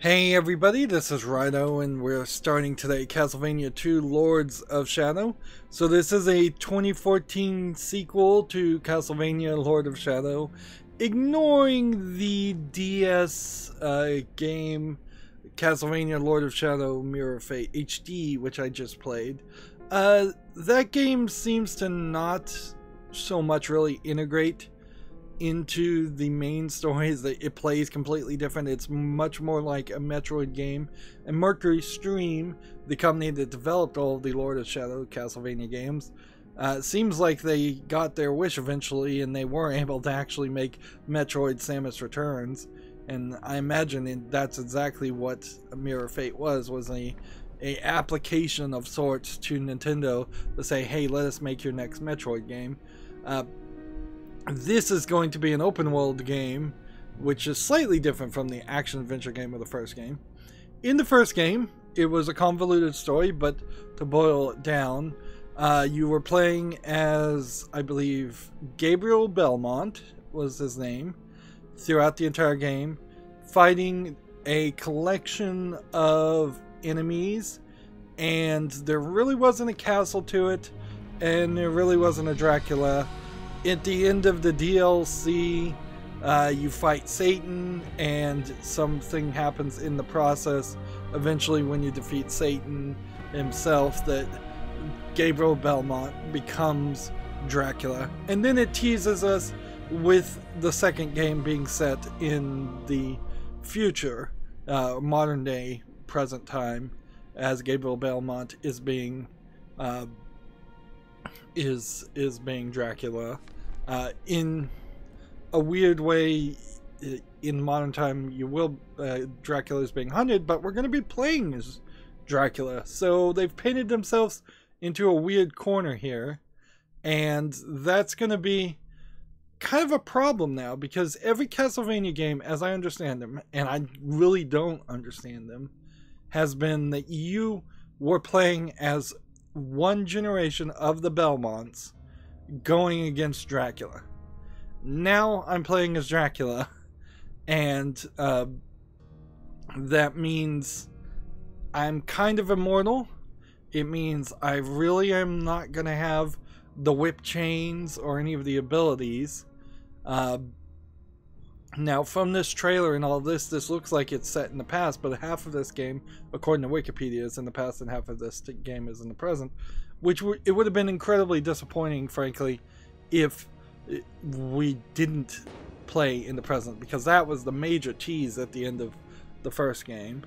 Hey everybody, this is Rydo and we're starting today Castlevania 2 Lords of Shadow. So this is a 2014 sequel to Castlevania Lord of Shadow, ignoring the DS game Castlevania Lord of Shadow Mirror Fate HD, which I just played. That game seems to not so much really integrate into the main stories. That it plays completely different. It's much more like a Metroid game. And Mercury Stream, the company that developed all of the Lord of Shadow Castlevania games, seems like they got their wish eventually and they were able to actually make Metroid Samus Returns. And I imagine that's exactly what Mirror Fate was a application of sorts to Nintendo to say, hey, let us make your next Metroid game. This is going to be an open world game, which is slightly different from the action-adventure game of the first game. In the first game, it was a convoluted story, but to boil it down, you were playing as, I believe, Gabriel Belmont was his name, throughout the entire game, fighting a collection of enemies, and there really wasn't a castle to it, and there really wasn't a Dracula. At the end of the DLC, you fight Satan, and something happens in the process. Eventually, when you defeat Satan himself, that Gabriel Belmont becomes Dracula. And then it teases us with the second game being set in the future, modern day, present time, as Gabriel Belmont is being being Dracula. In a weird way, in modern time, Dracula is being hunted, but we're going to be playing as Dracula. So they've painted themselves into a weird corner here, and that's going to be kind of a problem now, because every Castlevania game, as I understand them, and I really don't understand them, has been that you were playing as one generation of the Belmonts going against Dracula. Now I'm playing as Dracula, and that means I'm kind of immortal. It means I really am not going to have the whip chains or any of the abilities. Now, from this trailer and all this looks like it's set in the past, but half of this game, according to Wikipedia, is in the past and half of this game is in the present. Which it would have been incredibly disappointing, frankly, if we didn't play in the present, because that was the major tease at the end of the first game.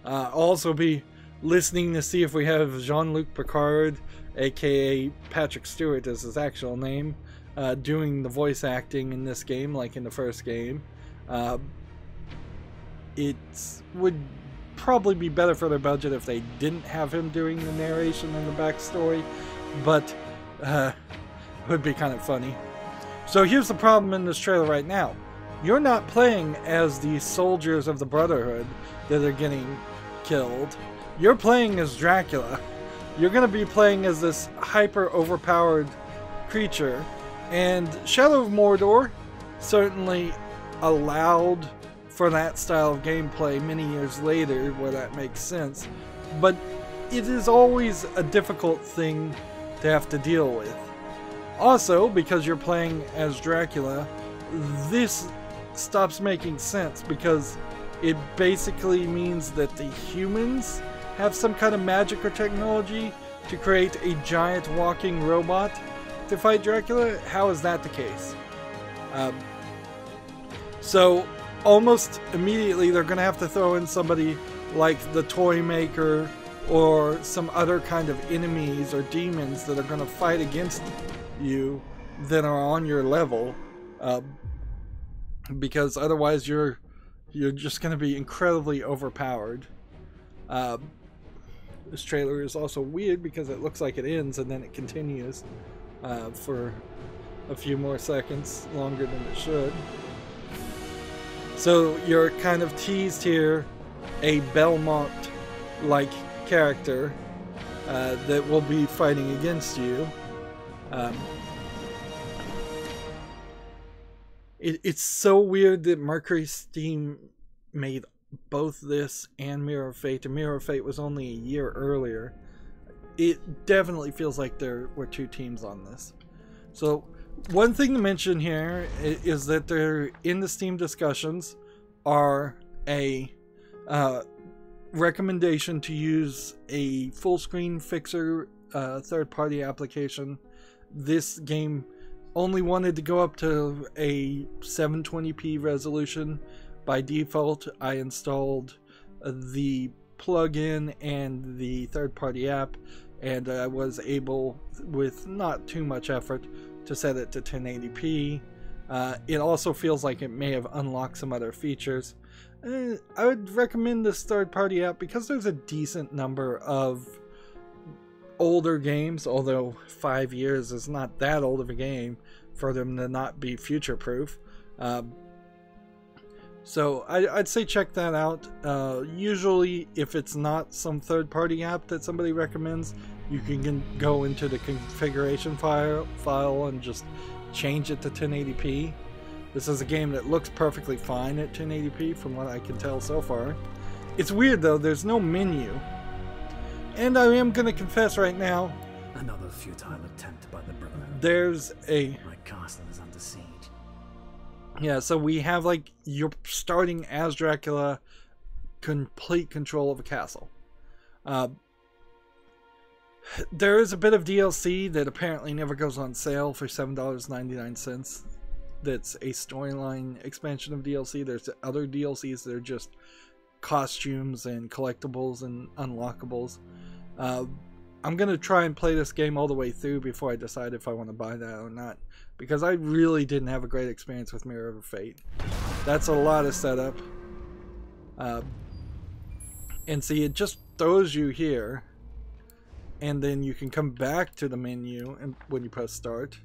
I'll also be listening to see if we have Jean-Luc Picard, aka Patrick Stewart is his actual name, doing the voice acting in this game like in the first game. It would probably be better for their budget if they didn't have him doing the narration and the backstory, but it would be kind of funny. So here's the problem in this trailer right now. You're not playing as the soldiers of the Brotherhood that are getting killed. You're playing as Dracula. You're going to be playing as this hyper overpowered creature, and Shadow of Mordor certainly allowed for that style of gameplay many years later, where that makes sense, but it is always a difficult thing to have to deal with. Also, because you're playing as Dracula, this stops making sense, because it basically means that the humans have some kind of magic or technology to create a giant walking robot to fight Dracula. How is that the case? So almost immediately they're going to have to throw in somebody like the Toy Maker or some other kind of enemies or demons that are going to fight against you that are on your level, because otherwise you're just going to be incredibly overpowered. This trailer is also weird because it looks like it ends and then it continues for a few more seconds longer than it should. So you're kind of teased here a Belmont-like character that will be fighting against you. It's so weird that Mercury Steam made both this and Mirror of Fate, and Mirror of Fate was only a year earlier, it definitely feels like there were two teams on this. So one thing to mention here is that there, in the Steam discussions, are a recommendation to use a full screen fixer third-party application. This game only wanted to go up to a 720p resolution. By default, I installed the plugin and the third-party app, and I was able, with not too much effort, to set it to 1080p. It also feels like it may have unlocked some other features. I would recommend this third-party app because there's a decent number of older games, although 5 years is not that old of a game for them to not be future-proof. So I'd say check that out. Usually, if it's not some third-party app that somebody recommends, you can go into the configuration file and just change it to 1080p. This is a game that looks perfectly fine at 1080p from what I can tell so far. It's weird though, there's no menu. And I am going to confess right now, another futile attempt by the Brotherhood. There's a... My castle is under siege. Yeah, so we have, like, you're starting as Dracula, complete control of a castle. There is a bit of DLC that apparently never goes on sale for $7.99. That's a storyline expansion of DLC. There's other DLCs that are just costumes and collectibles and unlockables. I'm going to try and play this game all the way through before I decide if I want to buy that or not, because I really didn't have a great experience with Mirror of Fate. That's a lot of setup. And see, it just throws you here, and then you can come back to the menu and when you press start.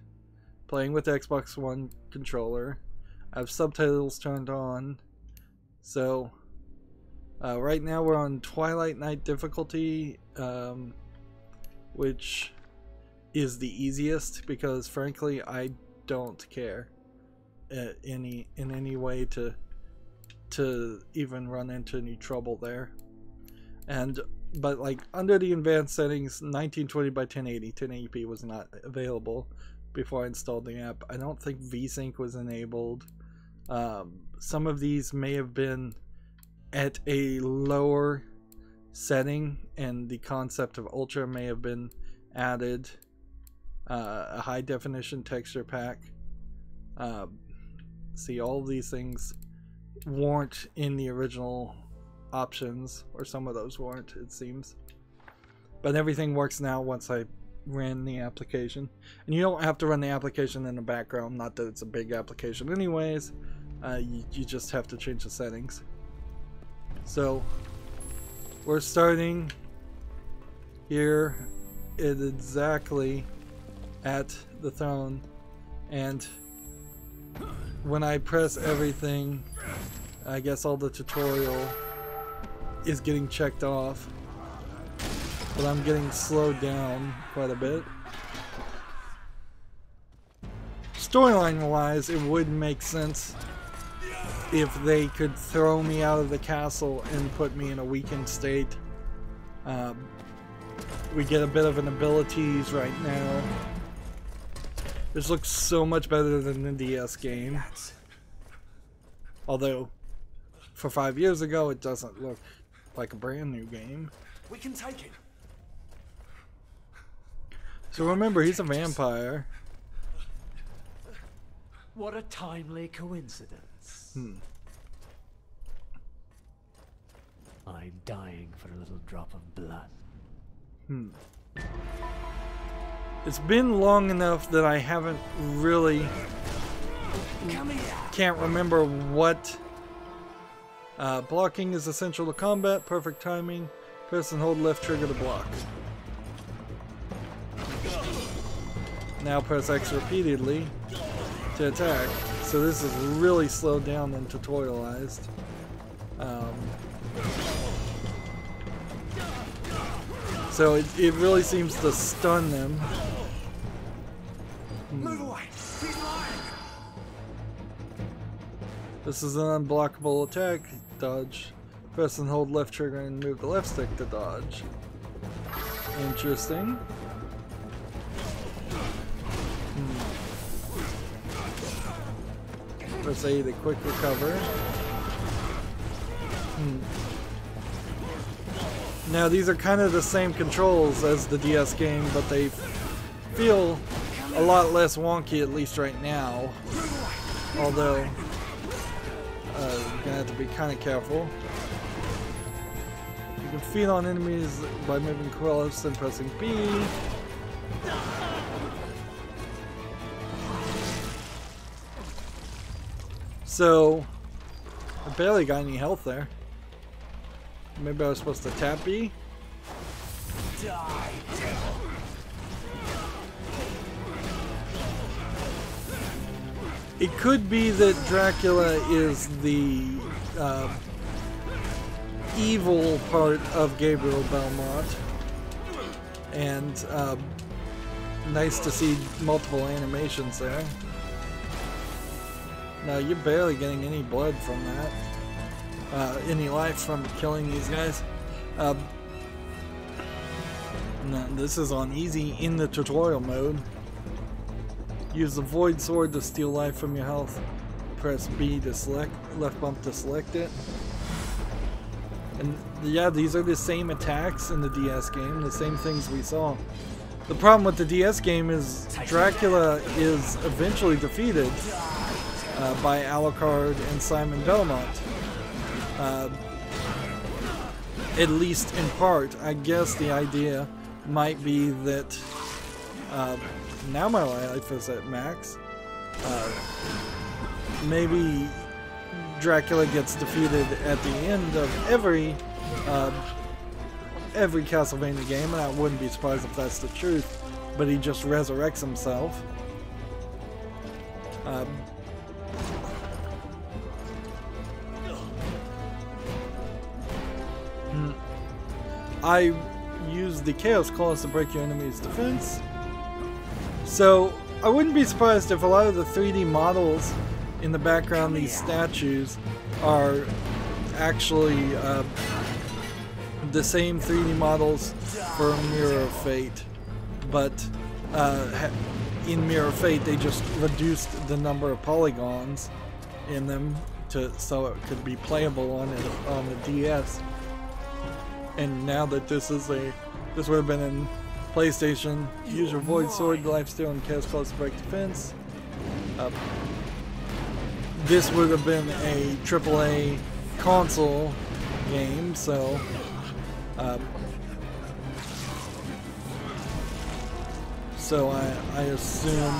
Playing with the Xbox One controller. I have subtitles turned on. So right now we're on Twilight Night difficulty, which is the easiest because frankly I don't care in any way to even run into any trouble there. But like under the advanced settings, 1920 by 1080, 1080p was not available before I installed the app. I don't think VSync was enabled. Some of these may have been at a lower setting, and the concept of Ultra may have been added. A high definition texture pack. See, all of these things weren't in the original options, or some of those weren't, it seems. But everything works now once I ran the application. And you don't have to run the application in the background, not that it's a big application anyways. You just have to change the settings. So we're starting here exactly at the throne, and when I press everything, I guess all the tutorial is getting checked off, but I'm getting slowed down quite a bit. Storyline wise, it would make sense if they could throw me out of the castle and put me in a weakened state. We get a bit of an abilities right now. This looks so much better than the DS game. Although, for 5 years ago, it doesn't look like a brand new game. We can take it. So remember, he's a vampire. What a timely coincidence. I'm dying for a little drop of blood. It's been long enough that I haven't really... can't remember what... blocking is essential to combat. Perfect timing. Press and hold left trigger to block. Now press X repeatedly to attack. So this is really slowed down and tutorialized. So it really seems to stun them. Move away. He's lying. This is an unblockable attack. Dodge Press and hold left trigger and move the left stick to dodge. Interesting. Press A to quick recover. Now these are kind of the same controls as the DS game, but they feel a lot less wonky, at least right now. Although, you're gonna have to be kind of careful. You can feed on enemies by moving close and pressing B. So, I barely got any health there. Maybe I was supposed to tap B? It could be that Dracula is the evil part of Gabriel Belmont. And nice to see multiple animations there. No, you're barely getting any blood from that. Any life from killing these guys. No, this is on easy in the tutorial mode. Use the void sword to steal life from your health. Press B to select, left bump to select it. And yeah, these are the same attacks in the DS game, the same things we saw. The problem with the DS game is Dracula is eventually defeated by Alucard and Simon Belmont. At least in part. I guess the idea might be that now my life is at max. Maybe Dracula gets defeated at the end of every Castlevania game, and I wouldn't be surprised if that's the truth, but he just resurrects himself. I use the Chaos Claws to break your enemy's defense. So I wouldn't be surprised if a lot of the 3D models in the background, these statues, are actually the same 3D models for Mirror of Fate. But in Mirror of Fate they just reduced the number of polygons in them so it could be playable on the DS. And now that this would have been in PlayStation, use your Void Sword, Lifesteal, and Cast Claws to break defense. This would have been a AAA console game, so I assume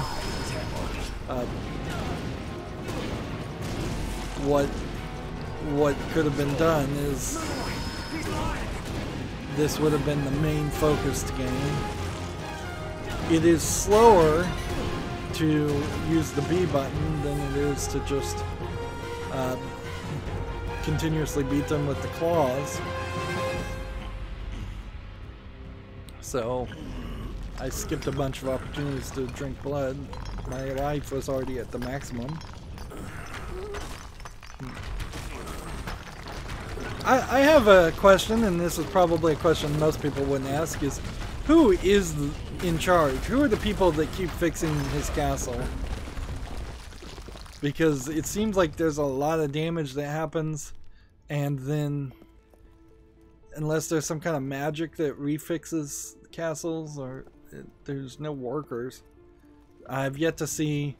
what could have been done is this would have been the main focused game. It is slower to use the B button than it is to just continuously beat them with the claws. So I skipped a bunch of opportunities to drink blood. My life was already at the maximum. I have a question, and this is probably a question most people wouldn't ask, is who is in charge? Who are the people that keep fixing his castle? Because it seems like there's a lot of damage that happens, and then unless there's some kind of magic that refixes castles, or there's no workers. I've yet to see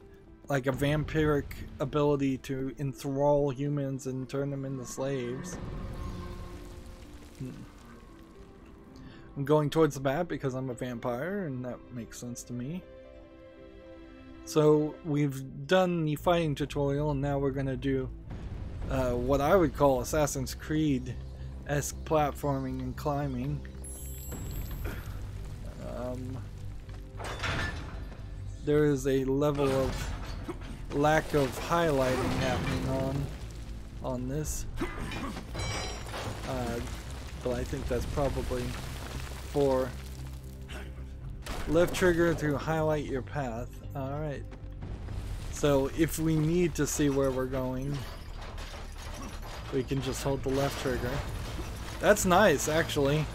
like a vampiric ability to enthrall humans and turn them into slaves. I'm going towards the map because I'm a vampire, and that makes sense to me. So we've done the fighting tutorial, and now we're going to do what I would call Assassin's Creed-esque platforming and climbing. There is a level of lack of highlighting happening on this, but I think that's probably for left trigger to highlight your path. Alright, so if we need to see where we're going, we can just hold the left trigger. That's nice, actually.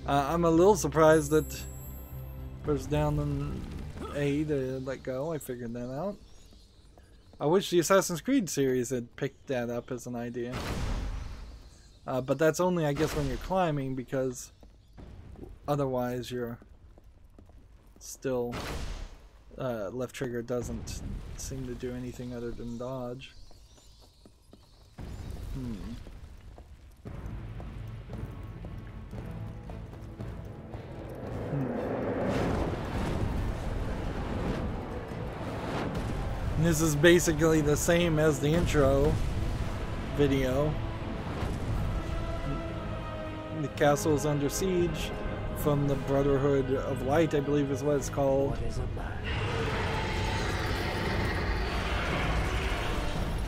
I'm a little surprised that press down on A to let go. I figured that out. I wish the Assassin's Creed series had picked that up as an idea. But that's only, I guess, when you're climbing, because otherwise you're still... left trigger doesn't seem to do anything other than dodge. And this is basically the same as the intro video. The castle is under siege from the Brotherhood of Light, I believe is what it's called. What is a man?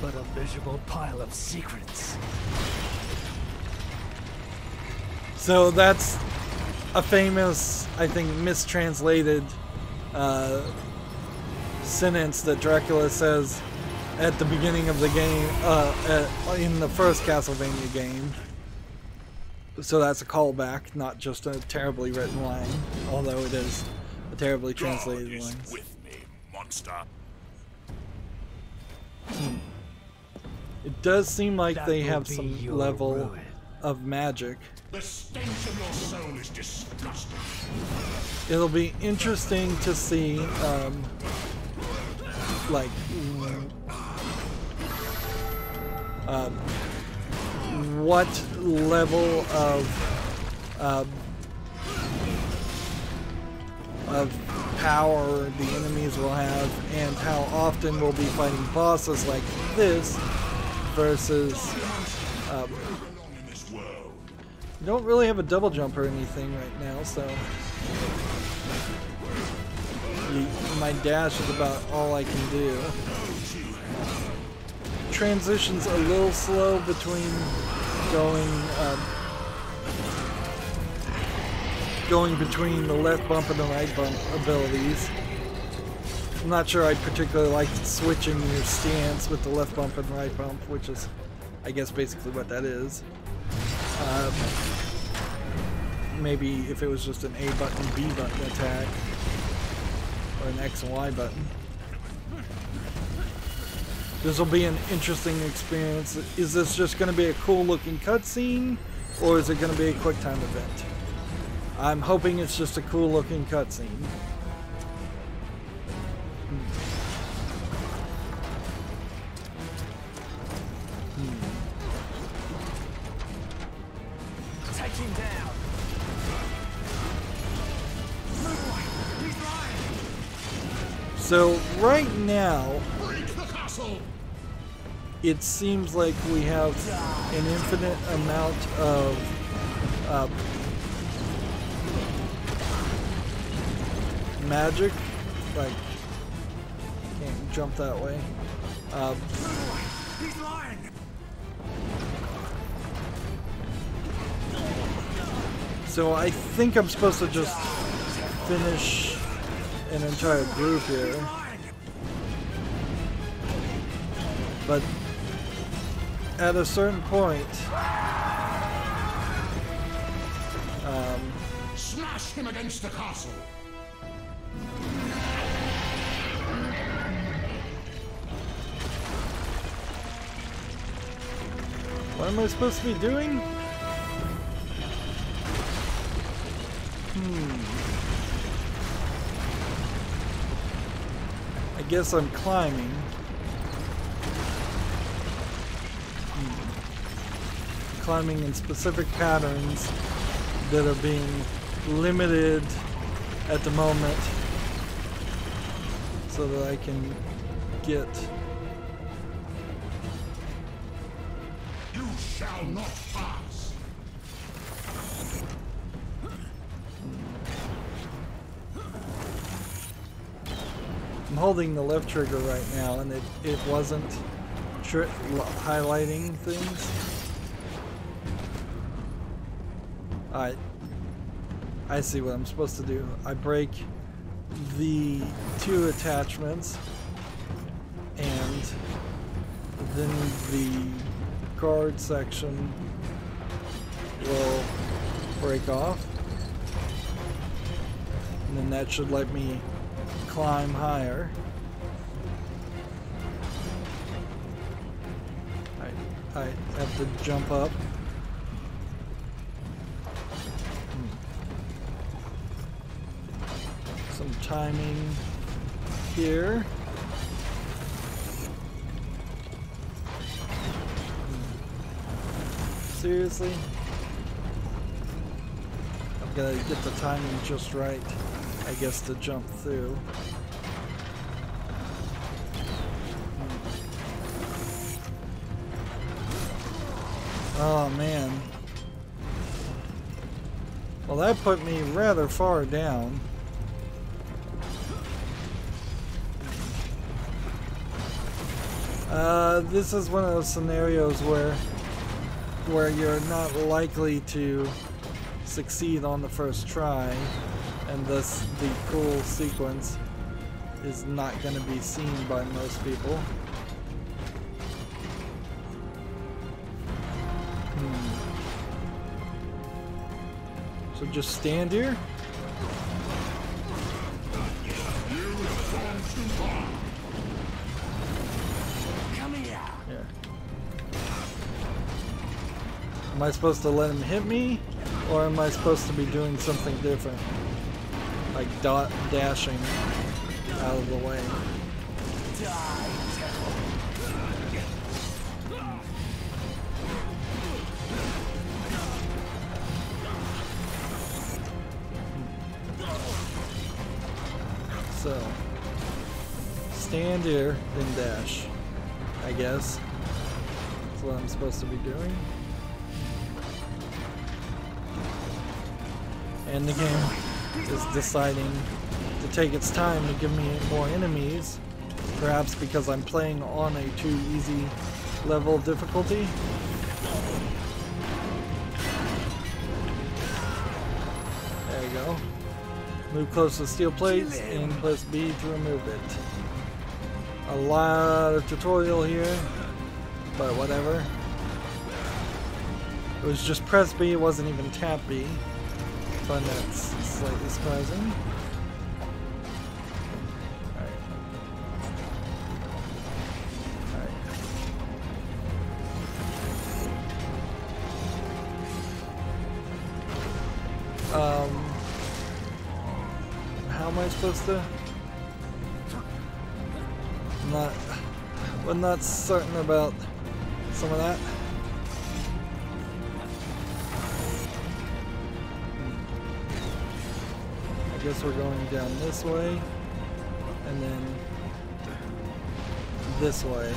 But a miserable pile of secrets. So that's a famous, I think, mistranslated sentence that Dracula says at the beginning of the game, in the first Castlevania game. So that's a callback, not just a terribly written line, although it is a terribly translated line. With me, monster. It does seem like That they will have be some your level ruin. of magic. The stench of your soul is disgusting. It'll be interesting to see, like, what level of power the enemies will have, and how often we'll be fighting bosses like this versus. You don't really have a double jump or anything right now, so my dash is about all I can do. Transition's a little slow between going between the left bump and the right bump abilities. I'm not sure I'd particularly like switching your stance with the left bump and right bump, which is, I guess, basically what that is. Maybe if it was just an A button, B button attack, or an X and Y button. This will be an interesting experience. Is this just going to be a cool looking cutscene, or is it going to be a quick time event? I'm hoping it's just a cool looking cutscene. Take him down. So right now, Break the castle! it seems like we have an infinite amount of magic. Like, can't jump that way. He's lying! So I think I'm supposed to just finish an entire group here. But at a certain point, Smash him against the castle! what am I supposed to be doing? I guess I'm climbing. Climbing in specific patterns that are being limited at the moment so that I can get. You shall not pass! I'm holding the left trigger right now, and it wasn't highlighting things. Alright, I see what I'm supposed to do. I break the two attachments, and then the card section will break off. And then that should let me climb higher. I have to jump up. Some timing here. Seriously? I've got to get the timing just right, I guess, to jump through. Oh man. Well, that put me rather far down. This is one of those scenarios where you're not likely to succeed on the first try, and thus the cool sequence is not going to be seen by most people. So just stand here. Am I supposed to let him hit me, or am I supposed to be doing something different? Like dashing out of the way. So, stand here, then dash, I guess. That's what I'm supposed to be doing. And the game is deciding to take its time to give me more enemies, perhaps because I'm playing on a too easy level of difficulty. There you go. Move close to steel plates and press B to remove it. A lot of tutorial here, but whatever. It was just press B, it wasn't even tap B. Find that's slightly surprising. How am I supposed to? I'm not certain about some of that. I guess we're going down this way, and then this way.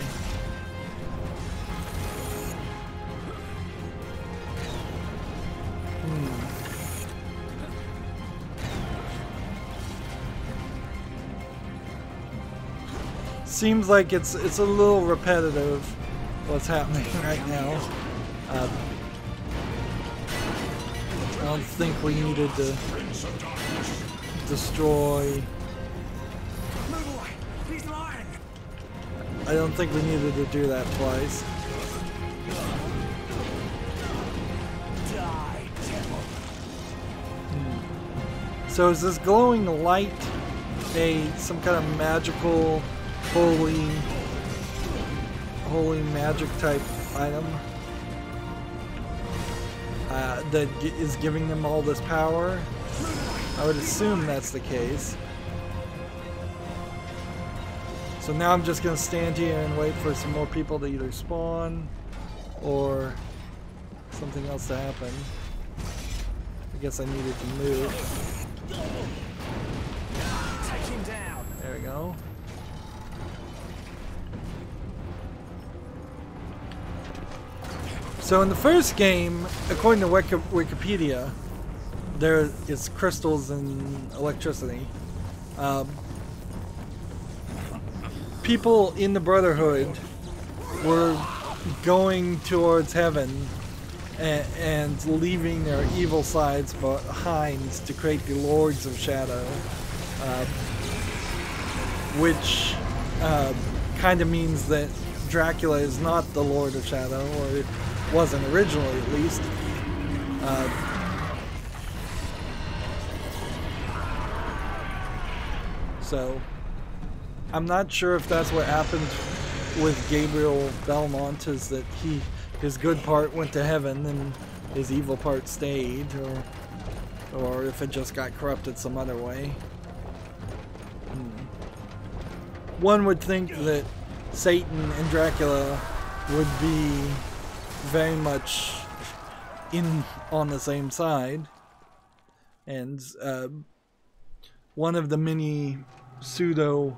Seems like it's a little repetitive what's happening right now. I don't think we needed to destroy. I don't think we needed to do that twice. So is this glowing light some kind of magical, holy magic type item that is giving them all this power? I would assume that's the case. So now I'm just going to stand here and wait for some more people to either spawn or something else to happen. I guess I needed to move. Take him down. There we go. So in the first game, according to Wikipedia, there is crystals and electricity. People in the Brotherhood were going towards heaven and leaving their evil sides behind to create the Lords of Shadow, which kind of means that Dracula is not the Lord of Shadow, or it wasn't originally at least. So I'm not sure if that's what happened with Gabriel Belmont, is that his good part went to heaven and his evil part stayed, or if it just got corrupted some other way. One would think that Satan and Dracula would be very much on the same side, and one of the many pseudo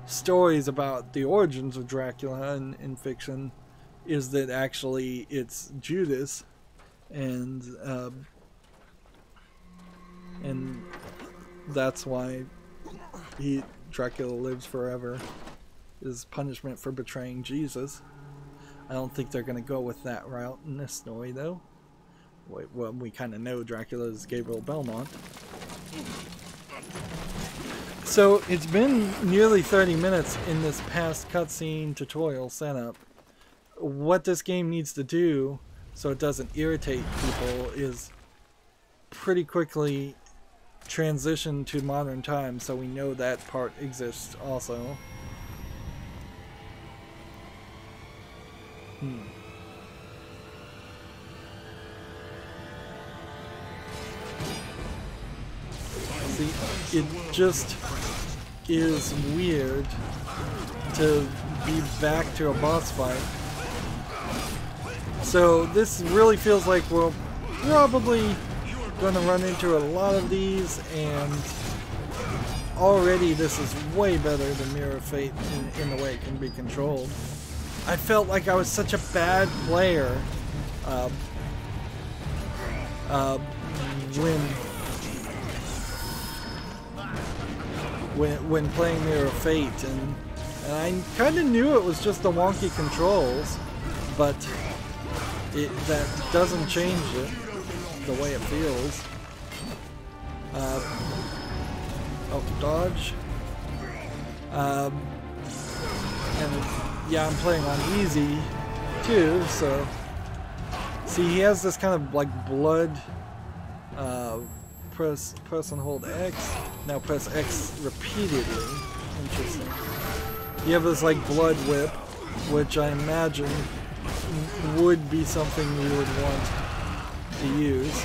stories about the origins of Dracula in fiction is that actually it's Judas, and that's why Dracula lives forever, is punishment for betraying Jesus. I don't think they're going to go with that route in this story, though. Well, we kind of know Dracula is Gabriel Belmont. So it's been nearly 30 minutes in this past cutscene tutorial setup. What this game needs to do so it doesn't irritate people is pretty quickly transition to modern times, so we know that part exists also. See, it just is weird to be back to a boss fight. So this really feels like we're probably going to run into a lot of these, and already this is way better than Mirror of Fate in the way it can be controlled. I felt like I was such a bad player when playing Mirror of Fate, and I kind of knew it was just the wonky controls, but that doesn't change it, the way it feels. Dodge. And yeah, I'm playing on easy too, so see, he has this kind of like blood press and hold X. Now press X repeatedly. Interesting. You have this like blood whip, which I imagine would be something we would want to use,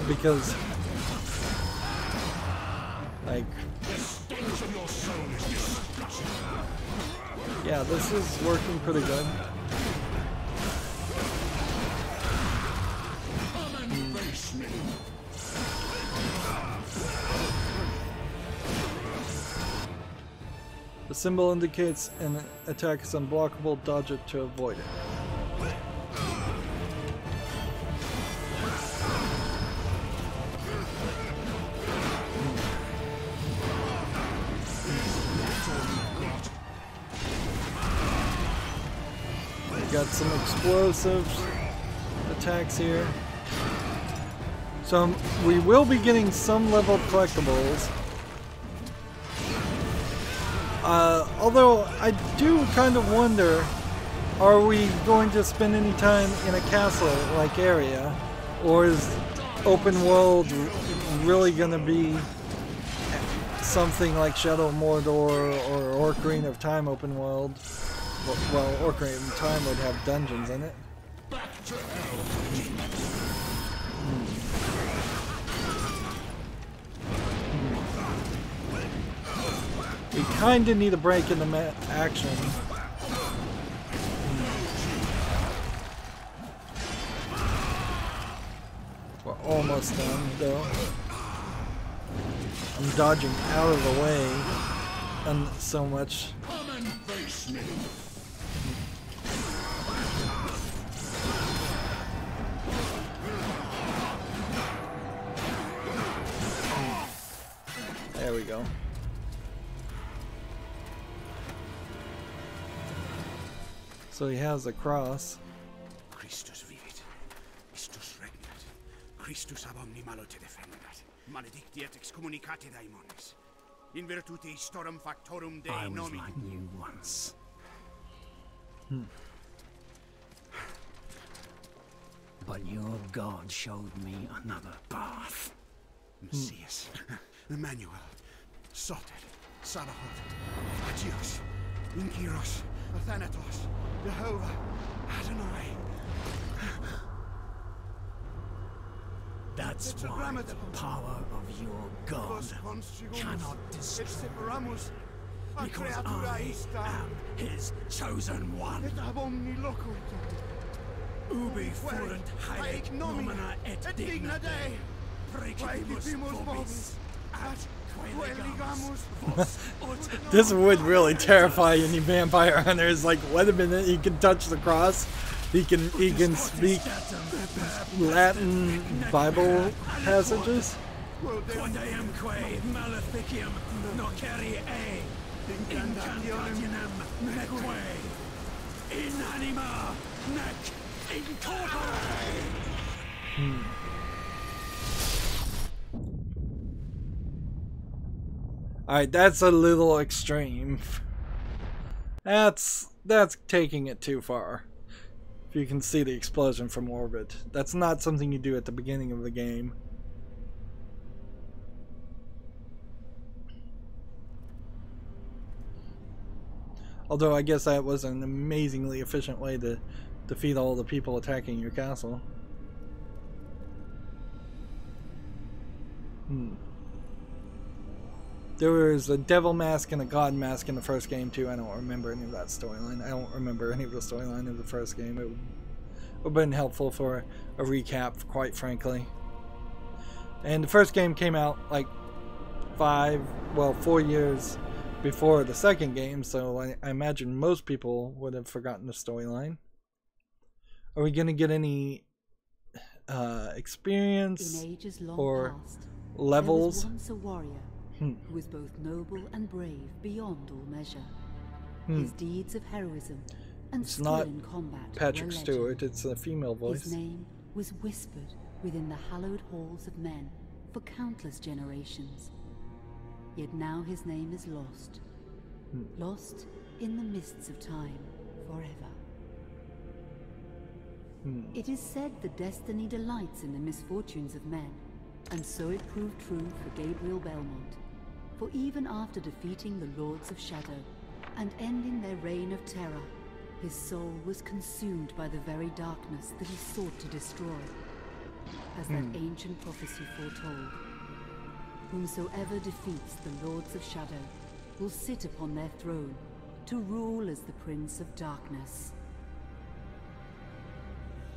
because like, yeah, this is working pretty good. The symbol indicates an attack is unblockable. Dodge it to avoid it. Got some explosive attacks here. So we will be getting some leveled collectibles. Although I do kind of wonder, are we going to spend any time in a castle-like area? Or is open world really going to be something like Shadow of Mordor or Ocarina of Time open world? Well, Ocarina of Time would have dungeons in it. We kind of need a break in the action. We're almost done, though. I'm dodging out of the way and so much. There we go. So he has a cross. Christus vivit, Christus regnat, Christus ab omni malo te defendat, maledictiat excommunicate daimones, in virtute storum factorum Dei I was nomi. like you once. But your god showed me another path. Messias, Emmanuel, Soter, Sabaoth, Agios, Inkiros, Athanatos, Jehovah, Adonai. That's why the power of your god cannot destroy me. Because I am his chosen one. Ubi fuerent haec nomina et digna Dei, precipimus vobis, ad queligamus vos ut. This would really terrify any vampire hunters. Like, wait a minute, he can touch the cross. He can speak Latin Bible passages. Quodamque maleficium nocere e incantationem neque in anima nec in corpore. Alright, that's a little extreme. That's taking it too far. If you can see the explosion from orbit. That's not something you do at the beginning of the game. Although I guess that was an amazingly efficient way to defeat all the people attacking your castle. There was a devil mask and a god mask in the first game too. I don't remember any of that storyline. I don't remember any of the storyline of the first game. It would have been helpful for a recap, quite frankly. And the first game came out like 4 years before the second game, so I imagine most people would have forgotten the storyline. Are we going to get any experience In ages long or past, levels? there was once a warrior who was both noble and brave beyond all measure. His deeds of heroism and It's skill not in combat Patrick were Stewart, legend. it's a female voice. His name was whispered within the hallowed halls of men for countless generations. Yet now his name is lost. Lost in the mists of time forever. It is said that destiny delights in the misfortunes of men, and so it proved true for Gabriel Belmont. For even after defeating the Lords of Shadow and ending their reign of terror, his soul was consumed by the very darkness that he sought to destroy. As that ancient prophecy foretold, whomsoever defeats the Lords of Shadow will sit upon their throne to rule as the Prince of Darkness.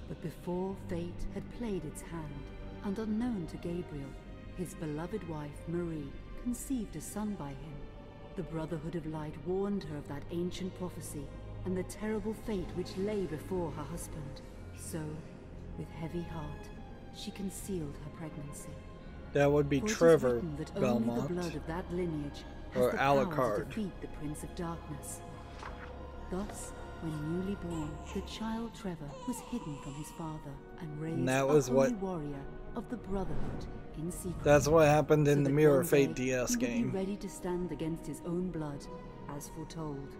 But before fate had played its hand, and unknown to Gabriel, his beloved wife Marie conceived a son by him. The Brotherhood of Light warned her of that ancient prophecy and the terrible fate which lay before her husband. So, with heavy heart, she concealed her pregnancy. That would be For it is Trevor written that only Belmont. the blood of that lineage has Or the power Alucard. to defeat the Prince of Darkness. Thus, when newly born, the child Trevor was hidden from his father and raised that a was holy what- warrior of the Brotherhood in secret. That's what happened in So the that Mirror one of Fate day DS he would game. be ready to stand against his own blood, as foretold.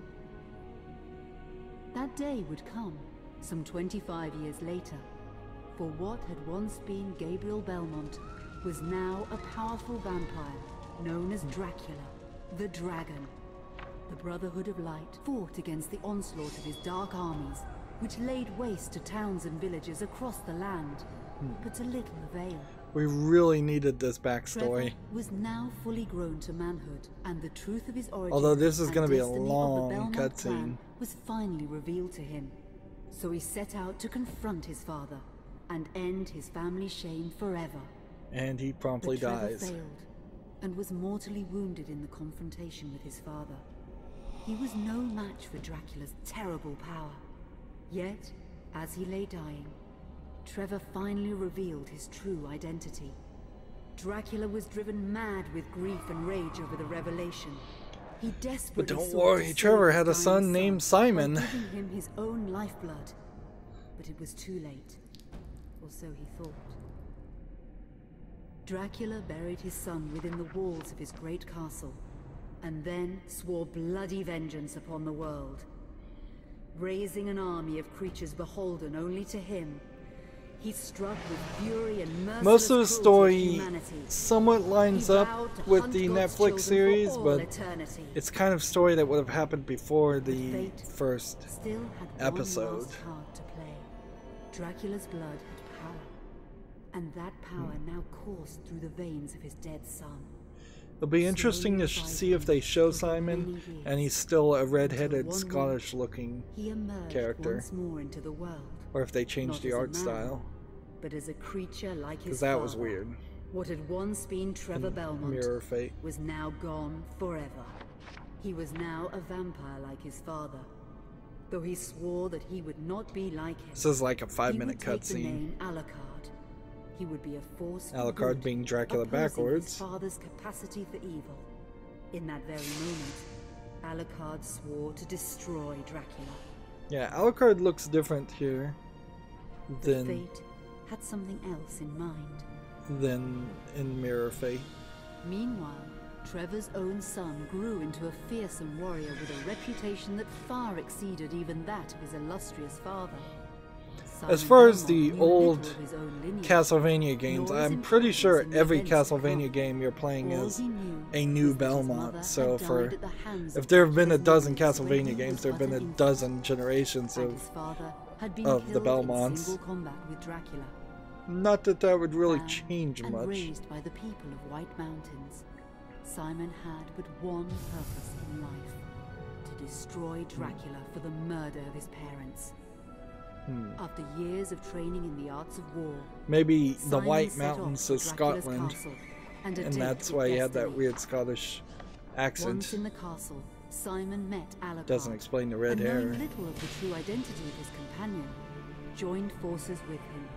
That day would come, some 25 years later, for what had once been Gabriel Belmont was now a powerful vampire known as Dracula, the Dragon. The Brotherhood of Light fought against the onslaught of his dark armies, which laid waste to towns and villages across the land, but to little avail. We really needed this backstory. Trevor was now fully grown to manhood, and the truth of his origin Although this is and going to be a destiny of the long Belmont cutscene. clan was finally revealed to him. So he set out to confront his father and end his family shame forever. And he promptly But Trevor dies. failed and was mortally wounded in the confrontation with his father. He was no match for Dracula's terrible power. Yet, as he lay dying, Trevor finally revealed his true identity. Dracula was driven mad with grief and rage over the revelation. He desperately But don't sought worry, to save Trevor his had a dying son named by Simon. giving him his own lifeblood. But it was too late, or so he thought. Dracula buried his son within the walls of his great castle, and then swore bloody vengeance upon the world. raising an army of creatures beholden only to him. He struck with fury and merciless Most of the cruelty story to humanity. somewhat lines He up vowed to with hunt the God's Netflix children series, for all but eternity. it's kind of story that would have happened before the Fate first still had episode. one last card to play. Dracula's blood had power, and that power now coursed through the veins of his dead son. It'll be interesting to see if they show Simon and he's still a red-headed, Scottish-looking He emerged character, once more into the world, or if they change not the as a art man, style, but as a creature like his because that father. was weird. What had once been Trevor Belmont Mirror Fate. was now gone forever. He was now a vampire like his father, though he swore that he would not be like him. This is like a 5-minute He would take the cutscene. name Alucard. He would be a force for Alucard good, being Dracula opposing backwards. his father's capacity for evil. In that very moment, Alucard swore to destroy Dracula. Yeah, Alucard looks different here The than fate had something else in mind. in Mirror Fate. Meanwhile, Trevor's own son grew into a fearsome warrior with a reputation that far exceeded even that of his illustrious father. As Simon far as Belmont the knew old little of his own lineage, Castlevania games, nor his I'm pretty sure importance in the every events to Castlevania come. game you're playing All is he knew a new was that his Belmont. mother So had for died at the hands if of there have been a Dracula's dozen nemesis when Castlevania he games, was there have but been a an infant, dozen generations and his of. father had been of the killed in Belmonts. single combat with Dracula. Not that that would really Found change and much. raised by the people of White Mountains, Simon had but one purpose in life: to destroy Dracula for the murder of his parents. After years of training in the arts of war, Maybe the Simon White set off Mountains to is Dracula's Scotland, castle and and attempt that's his why he had that destiny. weird Scottish accent. Once in the castle, Simon met Alucard. Doesn't explain the red and hair. knowing little of the true identity of his companion, joined forces with him.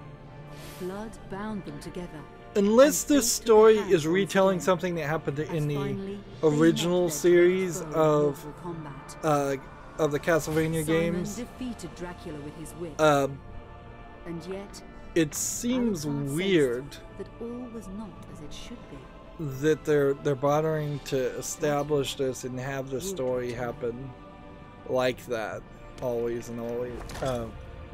Blood bound them together. Unless and this fate took a story hand is once retelling again, something that happened as in the finally they original met their series foe in of mortal combat. the Castlevania Simon games, defeated Dracula with his wit, and yet it seems Alucard sensed weird that all was not as it should be. that they're bothering to establish this and have the story happen like that always and always,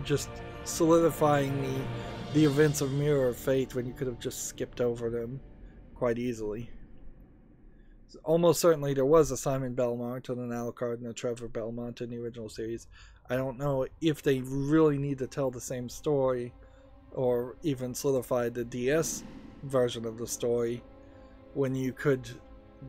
just solidifying the events of Mirror of Fate when you could have just skipped over them quite easily. Almost certainly there was a Simon Belmont and an Alucard and a Trevor Belmont in the original series. I don't know if they really need to tell the same story or even solidify the DS version of the story when you could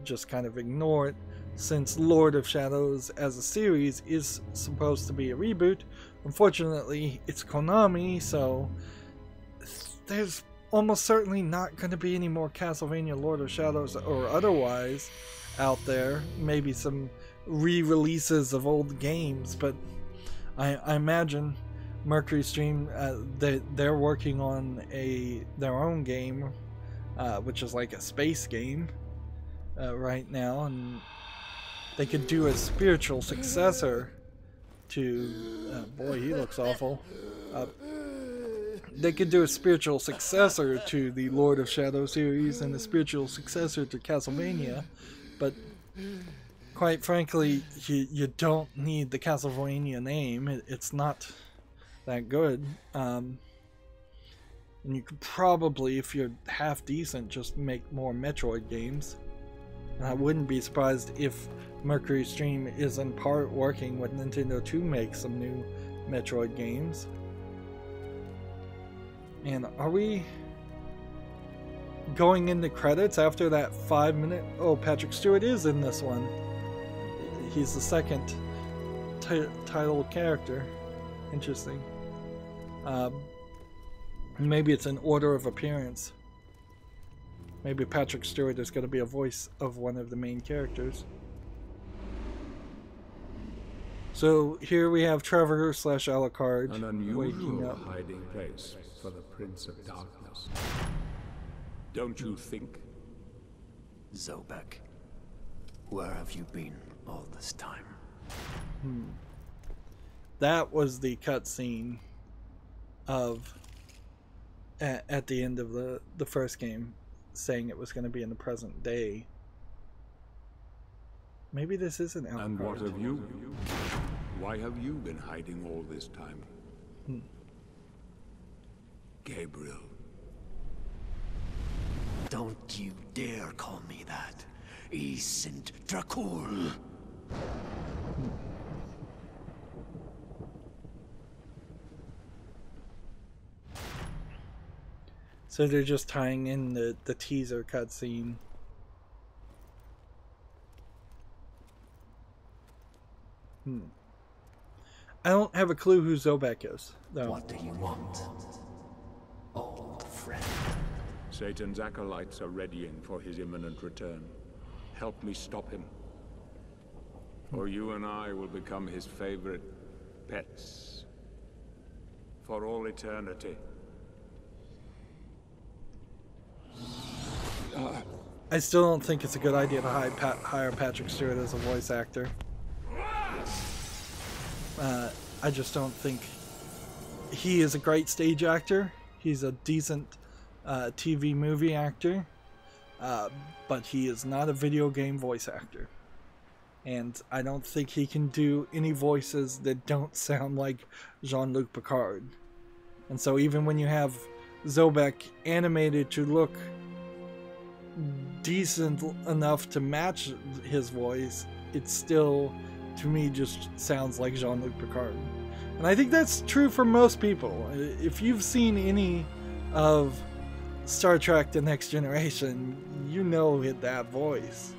just kind of ignore it, since Lord of Shadows as a series is supposed to be a reboot. Unfortunately, it's Konami, so there's almost certainly not going to be any more Castlevania Lord of Shadows or otherwise out there. Maybe some re-releases of old games, but I imagine Mercury Stream, they're working on their own game, which is like a space game right now, and they could do a spiritual successor to boy, he looks awful. They could do a spiritual successor to the Lord of Shadow series and a spiritual successor to Castlevania, but quite frankly, you don't need the Castlevania name. It's not that good. And you could probably, if you're half decent, just make more Metroid games. And I wouldn't be surprised if Mercury Stream is in part working with Nintendo to make some new Metroid games. And are we going into credits after that 5-minute? Oh, Patrick Stewart is in this one. He's the second title character. Interesting. Maybe it's an order of appearance. Maybe Patrick Stewart is going to be a voice of one of the main characters. So here we have Trevor / Alucard An waking unusual up. hiding place for the Prince of Darkness. Don't you think? Zobek, where have you been all this time? That was the cutscene of at the end of the first game, saying it was going to be in the present day. Maybe this isn't Alucard. And what of you? Why have you been hiding all this time? Gabriel. Don't you dare call me that. Saint Dracula. So they're just tying in the teaser cutscene. I don't have a clue who Zobek is, though. What do you want, old friend? Satan's acolytes are readying for his imminent return. Help me stop him. Or you and I will become his favorite pets. For all eternity. I still don't think it's a good idea to hire Patrick Stewart as a voice actor. I just don't think he is a great stage actor. He's a decent TV movie actor, but he is not a video game voice actor. And I don't think he can do any voices that don't sound like Jean-Luc Picard. And so even when you have Zobek animated to look decent enough to match his voice, it still, to me, just sounds like Jean-Luc Picard. And I think that's true for most people. If you've seen any of Star Trek The Next Generation, you know that voice.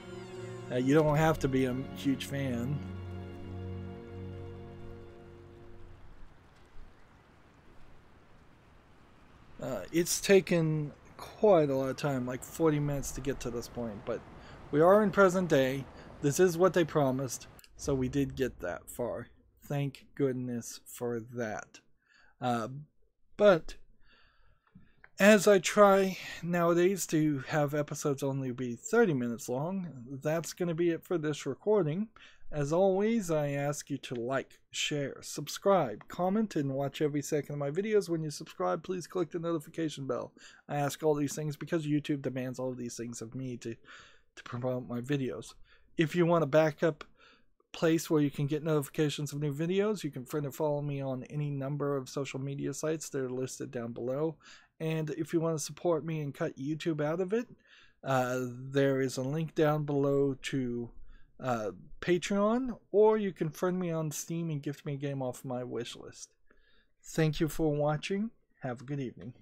You don't have to be a huge fan. It's taken quite a lot of time, like 40 minutes to get to this point, but we are in present day. This is what they promised, so we did get that far. Thank goodness for that. But as I try nowadays to have episodes only be 30 minutes long, that's going to be it for this recording. As always, I ask you to like, share, subscribe, comment, and watch every second of my videos. When you subscribe, please click the notification bell. I ask all these things because YouTube demands all of these things of me to promote my videos. If you want a backup place where you can get notifications of new videos, you can friend or follow me on any number of social media sites that are listed down below. And if you want to support me and cut YouTube out of it, there is a link down below to Patreon, or you can friend me on Steam and gift me a game off my wish list. Thank you for watching. Have a good evening.